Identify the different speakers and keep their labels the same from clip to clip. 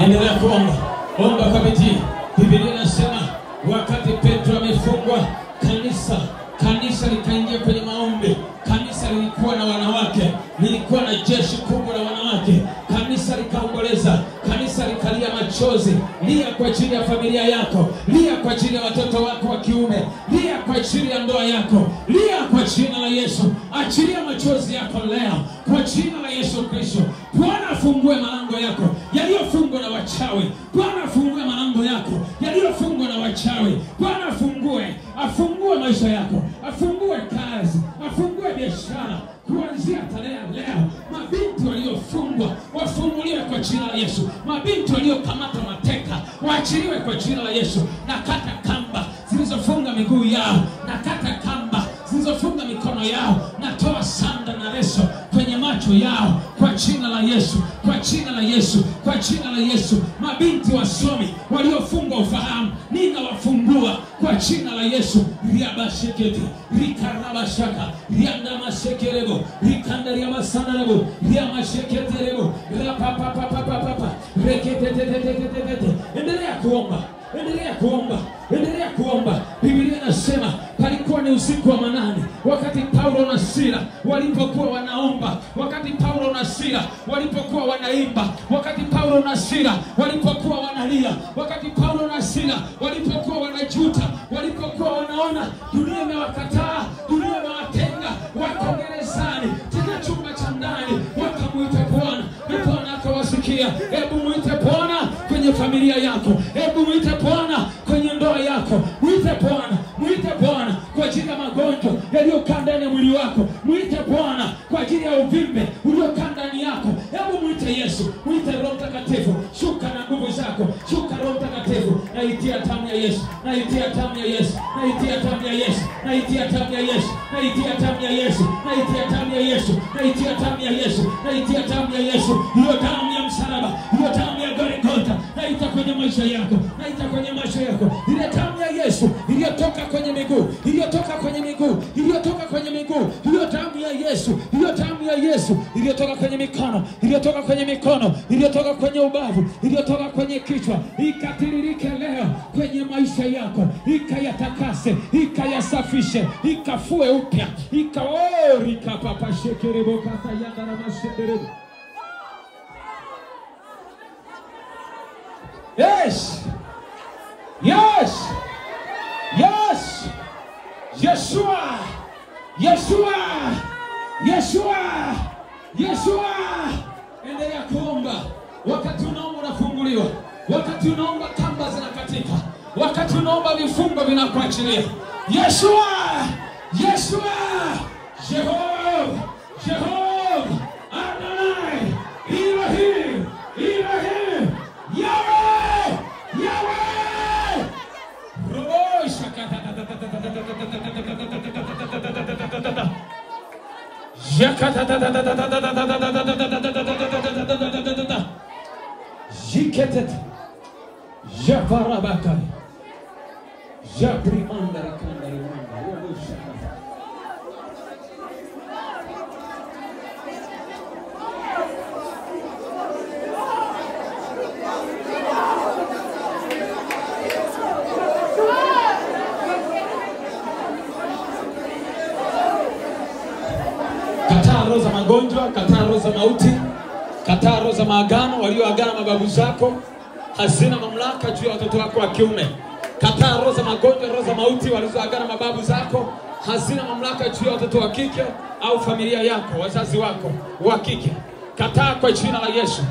Speaker 1: Endelea kuomba. Omba kwa bidii. Biblia inasema wakati Petro amefungwa, kanisa likaingia kwenye maombi. Kanisa lilikuwa na wanawake, lilikuwa na jeshi kubwa la wanawake. Kanisa likaomboleza, kanisa likalia machozi. Lia kwa ajili ya familia yako, lia kwa ajili ya watoto wako wa kiume, lia kwa ajili ya ndoa yako, lia kwa jina la Yesu. Achilia machozi yako leo kwa jina la Yesu Kristo. Bwana afungue malango yako yaliyofungwa na wachawi. Bwana afungue malango yako yaliyofungwa na wachawi. Bwana afungue maisha yako, afungue kazi, afungue biashara. Kuanzia tarehe leo, mabinti waliofungwa wafunguliwe kwa jina la Yesu. Mabinti waliokamata mateka waachiliwe kwa jina la Yesu. Nakata kamba zilizofunga miguu yao, nakata kamba zilizofunga mikono yao, natoa sanda na leso kwenye macho yao kwa jina la Yesu, kwa jina la Yesu, kwa jina la Yesu. Mabinti wasomi waliofungwa ufahamu, ninawafungua kwa jina la Yesu. Riabasheketi, rikarabashaka, riandamasekerebo, rikandariamasanarebo, riamasheketerebo, rapapapapapapa, reketetetetetetete. Endelea kuomba, endelea kuomba, endelea kuomba. Biblia inasema palikuwa ni usiku wa manane wakati Paulo na Sila walipokuwa wanaomba, wakati Paulo na Sila walipokuwa wanaimba, wakati Paulo na Sila walipokuwa wanalia, wakati Paulo na Sila walipokuwa wanajuta, walipokuwa wanaona dunia imewakataa, dunia imewatenga, wako gerezani, tena chumba cha ndani, wakamuita Bwana na Bwana akawasikia. Hebu muite Bwana kwenye familia yako, hebu muite Bwana kwenye ndoa yako, muite Bwana, muite Bwana kwa ajili ya magonjwa yaliyokaa ndani ya mwili wako, muite Bwana kwa ajili ya uvimbe uliokaa ndani yako. Hebu muite Yesu, muite Roho Mtakatifu. Shuka na nguvu zako, shuka Roho Mtakatifu. Naitia damu ya Yesu, naitia damu ya Yesu, naitia damu ya Yesu, naitia damu ya Yesu, naitia damu ya Yesu, naitia damu ya Yesu, naitia damu ya Yesu, naitia damu ya Yesu. Hiyo damu ya msalaba, hiyo damu ya Golgotha, naita kwenye maisha yako, naita kwenye maisha yako. Ile damu ya Yesu iliyotoka kwenye miguu, iliyotoka kwenye miguu, iliyotoka kwenye miguu, hiyo damu ya Yesu, hiyo damu ya Yesu iliyotoka kwenye mikono, iliyotoka kwenye mikono, iliyotoka kwenye ubavu, iliyotoka kwenye kichwa, ikatiririke leo kwenye maisha yako, ikayatakase, ikayasafishe, ikafue upya, ikaorika papa shekerebo kata yandara mashenderebo. Yes, yes, yes, Yeshua, Yeshua, Yeshua, Yeshua. Endelea kuomba. Wakati unaomba unafunguliwa, wakati unaomba kamba zinakatika, wakati unaomba vifungo vinakuachilia. Yeshua, Yeshua, Jehova, Jehova, Adonai, Elohim, Elohim, Yahweh, Yahweh. Roho shakata Jiketet Javarabaka Jabrimanda Kandari Robo shakata. Kataa roho za magonjwa, kataa roho za mauti, kataa roho za maagano walioagana mababu zako, hazina mamlaka juu ya watoto wako wa kiume. Kataa roho za magonjwa, roho za mauti walizoagana mababu zako, hazina mamlaka juu ya watoto wa kike au familia yako, wazazi wako wa kike. Kataa kwa jina la Yesu.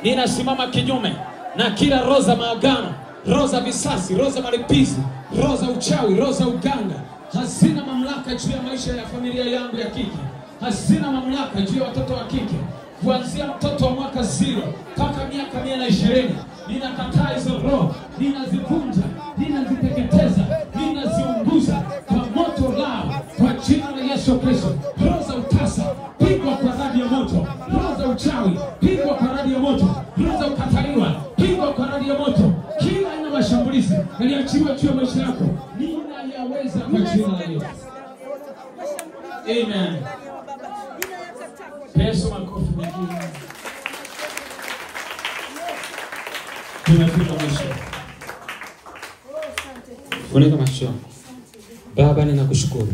Speaker 1: Ninasimama kinyume na kila roho za maagano, roho za visasi, roho za malipizi, roho za uchawi, roho za uganga. Hazina mamlaka juu ya maisha ya familia yangu ya kike, hazina mamlaka juu ya watoto wa kike. Kuanzia mtoto wa mwaka 0 mpaka miaka 120, ninakataa hizo roho, ninazivunja, ninaziteketeza, ninaziunguza kwa moto lao kwa jina la Yesu Kristo. Roho za utasa, pigwa kwa radi ya moto. Roho za uchawi, pigwa kwa radi ya moto. Roho za ukataliwa, pigwa kwa radi ya moto. Kila aina mashambulizi yaliachiliwa juu ya maisha yako, ninayaweza kwa jina la Yesu. Amen. Yesu makofi mengi. Tumefika mwisho. Funika macho. Baba, ninakushukuru